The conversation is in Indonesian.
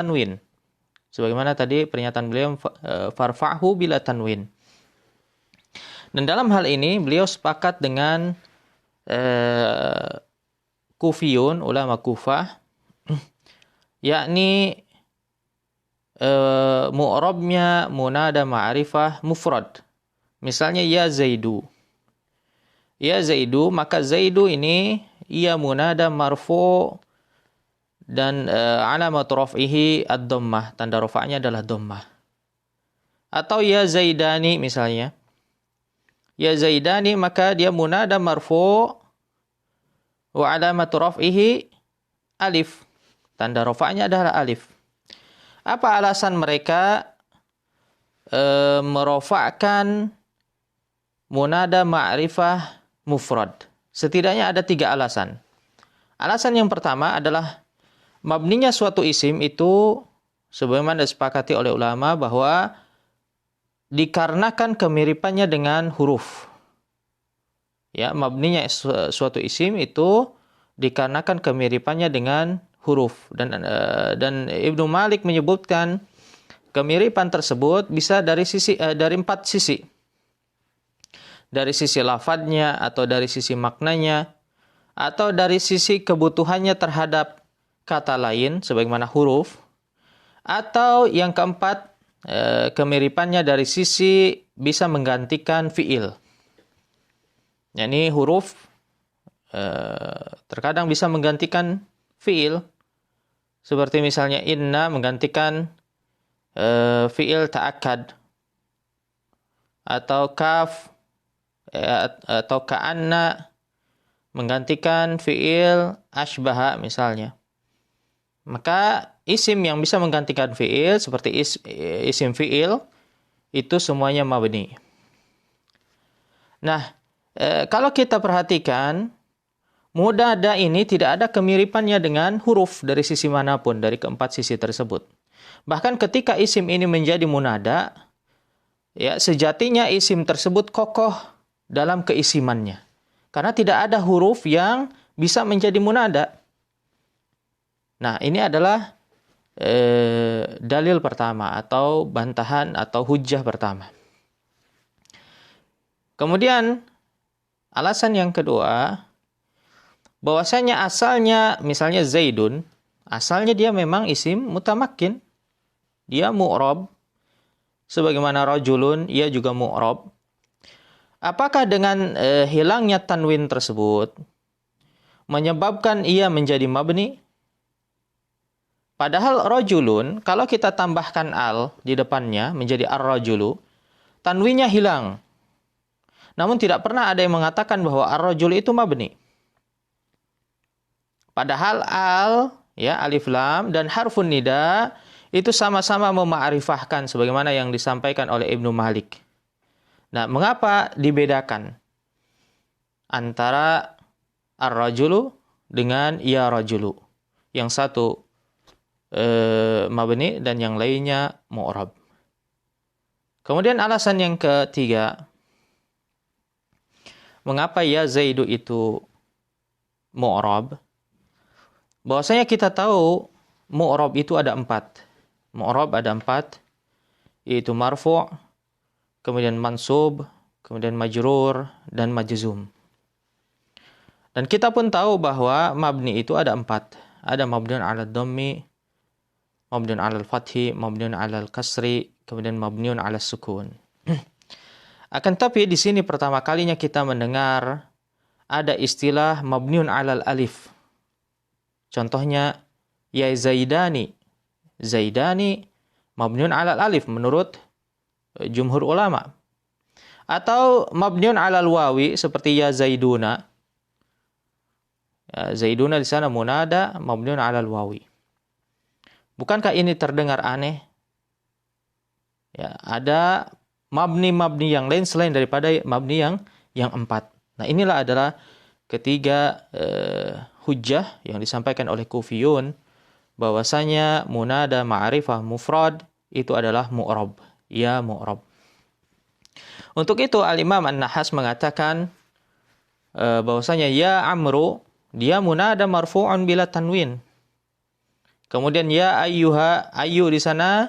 tanwin. Sebagaimana tadi pernyataan beliau farfa'hu bila tanwin. Dan dalam hal ini beliau sepakat dengan Kufiyun, ulama Kufah, yakni mu'rabnya munada ma'rifah mufrad. Misalnya ya Zaidu. Ya Zaidu, maka Zaidu ini ia munada marfu dan alamat raf'ihi ad-dhammah, tanda rafa'nya adalah dhammah. Atau ya Zaidani misalnya. Ya Zaidani, maka dia munada marfu wa alamat raf'ihi alif. Tanda rafa'nya adalah alif. Apa alasan mereka merofakkan munada ma'rifah mufrad? Setidaknya ada 3 alasan. Alasan yang pertama adalah mabninya suatu isim itu sebagaimana disepakati oleh ulama bahwa dikarenakan kemiripannya dengan huruf. Ya, mabninya suatu isim itu dikarenakan kemiripannya dengan huruf, dan Ibnu Malik menyebutkan kemiripan tersebut bisa dari 4 sisi. Dari sisi lafadznya, atau dari sisi maknanya, atau dari sisi kebutuhannya terhadap kata lain sebagaimana huruf, atau yang keempat kemiripannya dari sisi bisa menggantikan fiil. Yani huruf terkadang bisa menggantikan fiil, seperti misalnya inna menggantikan fiil ta'akkad, atau kaf atau ka'anna menggantikan fiil ashbaha misalnya. Maka isim yang bisa menggantikan fiil seperti isim fiil itu semuanya mabni. Nah, kalau kita perhatikan munada ini tidak ada kemiripannya dengan huruf dari sisi manapun dari keempat sisi tersebut. Bahkan ketika isim ini menjadi munada, ya sejatinya isim tersebut kokoh dalam keisimannya. Karena tidak ada huruf yang bisa menjadi munada. Nah, ini adalah dalil pertama atau bantahan atau hujjah pertama. Kemudian alasan yang kedua, bahwasanya asalnya misalnya Zaidun, asalnya dia memang isim mutamakkin. Dia mu'rab. Sebagaimana rajulun, ia juga mu'rab. Apakah dengan hilangnya tanwin tersebut menyebabkan ia menjadi mabni? Padahal rajulun, kalau kita tambahkan al di depannya menjadi ar-rajulu, tanwinnya hilang. Namun tidak pernah ada yang mengatakan bahwa ar-rajulu itu mabni. Padahal al, ya alif lam dan harfun nida itu sama-sama mema'rifahkan sebagaimana yang disampaikan oleh Ibnu Malik. Nah, mengapa dibedakan antara ar-rajulu dengan ya rajulu? Yang satu mabni dan yang lainnya mu'rab. Kemudian alasan yang ketiga, mengapa ya Zaidu itu mu'rab? Bahwasanya kita tahu mu'rab itu ada 4. Mu'rab ada 4, yaitu marfu', kemudian mansub, kemudian majrur, dan majzum. Dan kita pun tahu bahwa mabni itu ada 4. Ada mabniun 'ala dhammi, mabniun 'ala al-fathi, mabniun 'ala al-kasri, kemudian mabniun 'ala sukun. Akan tapi di sini pertama kalinya kita mendengar ada istilah mabniun 'ala al-alif. Contohnya ya Zaidani. Zaidani mabniun 'ala al-alif menurut jumhur ulama. Atau mabniun 'ala al-wawi seperti ya Zaiduna. Ya, Zaiduna di sana munada mabniun 'ala al-wawi. Bukankah ini terdengar aneh? Ya, ada mabni-mabni yang lain selain daripada mabni yang 4. Nah, inilah adalah ketiga hujjah yang disampaikan oleh Kufiyun bahwasanya munada ma'rifah mufrad itu adalah mu'rab. Ya mu'rab. Untuk itu Al-Imam An-Nahas mengatakan bahwasanya ya Amru dia munada marfu'un bila tanwin. Kemudian ya ayyuha, ayu di sana